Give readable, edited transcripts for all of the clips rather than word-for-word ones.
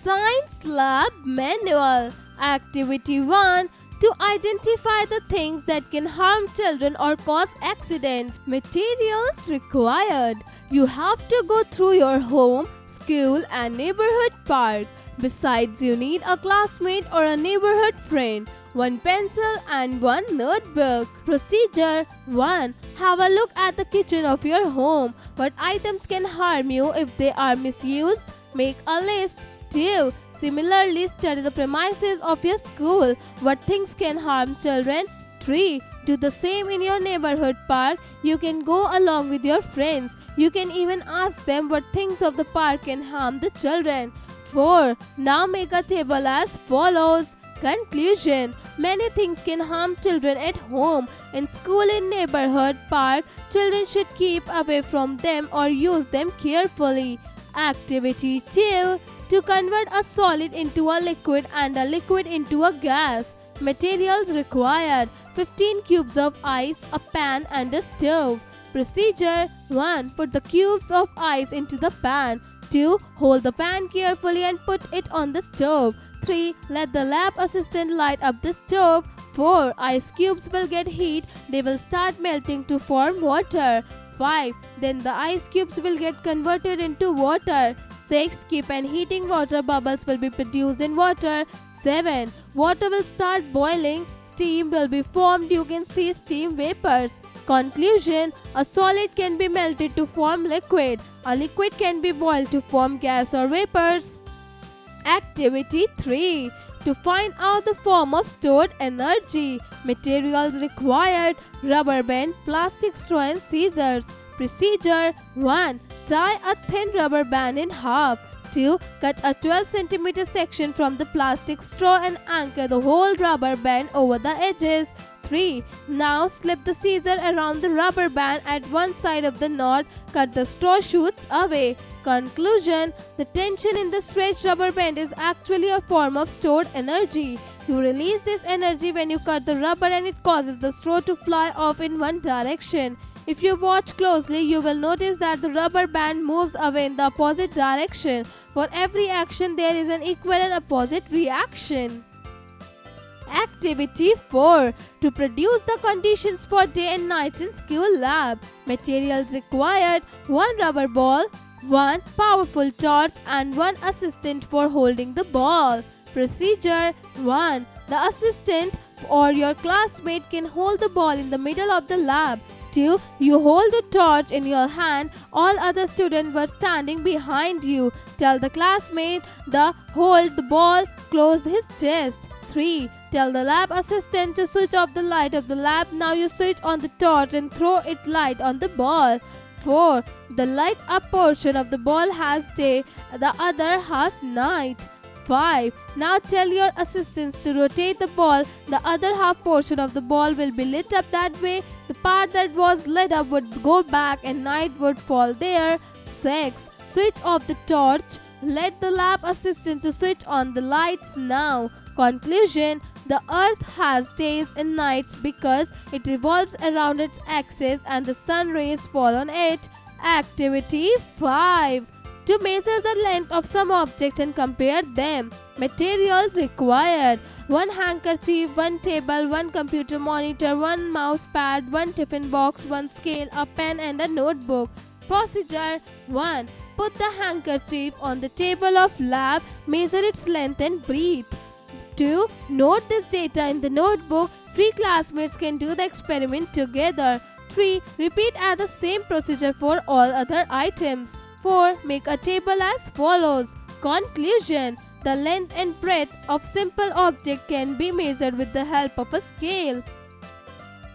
Science Lab Manual. Activity 1. To identify the things that can harm children or cause accidents. Materials required. You have to go through your home, school and neighborhood park. Besides, you need a classmate or a neighborhood friend, one pencil and one notebook. Procedure 1. Have a look at the kitchen of your home. What items can harm you if they are misused? Make a list. 2. Similarly, study the premises of your school. What things can harm children? 3. Do the same in your neighborhood park. You can go along with your friends. You can even ask them what things of the park can harm the children. 4. Now make a table as follows. Conclusion. Many things can harm children at home. In school, in neighborhood park, children should keep away from them or use them carefully. Activity 2. To convert a solid into a liquid and a liquid into a gas. Materials required. 15 cubes of ice, a pan and a stove. Procedure 1. Put the cubes of ice into the pan. 2. Hold the pan carefully and put it on the stove. 3. Let the lab assistant light up the stove. 4. Ice cubes will get heat. They will start melting to form water. 5. Then the ice cubes will get converted into water. 6. Keep on heating water. Bubbles will be produced in water. 7. Water will start boiling. Steam will be formed. You can see steam vapors. Conclusion. A solid can be melted to form liquid. A liquid can be boiled to form gas or vapors. Activity 3. To find out the form of stored energy. Materials required. Rubber band, plastic straw and scissors. Procedure 1. Tie a thin rubber band in half. 2. Cut a 12 cm section from the plastic straw and anchor the whole rubber band over the edges. 3. Now slip the scissor around the rubber band at one side of the knot. Cut the straw shoots away. Conclusion. The tension in the stretched rubber band is actually a form of stored energy. You release this energy when you cut the rubber and it causes the straw to fly off in one direction. If you watch closely, you will notice that the rubber band moves away in the opposite direction. For every action, there is an equal and opposite reaction. Activity 4. To produce the conditions for day and night in school lab. Materials required. 1 rubber ball, 1 powerful torch and 1 assistant for holding the ball. Procedure 1. The assistant or your classmate can hold the ball in the middle of the lab. 2. You hold the torch in your hand. All other students were standing behind you. Tell the classmate the hold the ball, close his chest. 3. Tell the lab assistant to switch off the light of the lab. Now you switch on the torch and throw it light on the ball. 4. The light up portion of the ball has day, the other half night. 5. Now tell your assistants to rotate the ball. The other half portion of the ball will be lit up that way. The part that was lit up would go back and night would fall there. 6. Switch off the torch. Let the lab assistant to switch on the lights now. Conclusion. The earth has days and nights because it revolves around its axis and the sun rays fall on it. Activity 5. To measure the length of some object and compare them. Materials required. 1 handkerchief, 1 table, 1 computer monitor, 1 mouse pad, 1 tiffin box, 1 scale, a pen and a notebook. Procedure 1. Put the handkerchief on the table of lab. Measure its length and breadth. 2. Note this data in the notebook. 3 classmates can do the experiment together. 3. Repeat at the same procedure for all other items. 4. Make a table as follows. Conclusion. The length and breadth of simple object can be measured with the help of a scale.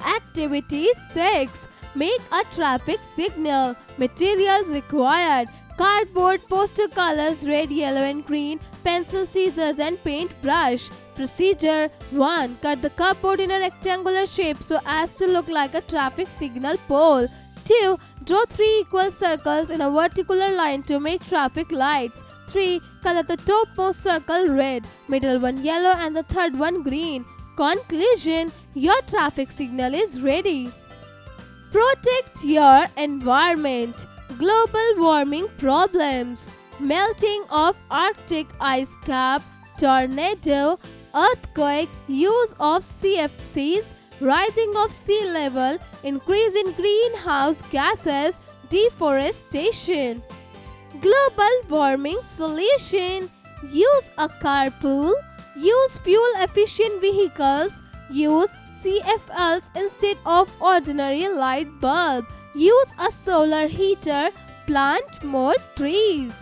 Activity 6. Make a traffic signal. Materials required. Cardboard, poster colors, red, yellow and green, pencil, scissors and paintbrush. Procedure 1. Cut the cupboard in a rectangular shape so as to look like a traffic signal pole. 2. Draw 3 equal circles in a vertical line to make traffic lights. 3. Color the topmost circle red, middle one yellow and the third one green. Conclusion. Your traffic signal is ready. Protect your environment. Global warming problems. melting of Arctic ice cap, tornado, earthquake, use of CFCs, rising of sea level, increase in greenhouse gases, deforestation. Global warming solution: use a carpool, use fuel efficient vehicles, use CFLs instead of ordinary light bulb, use a solar heater, plant more trees.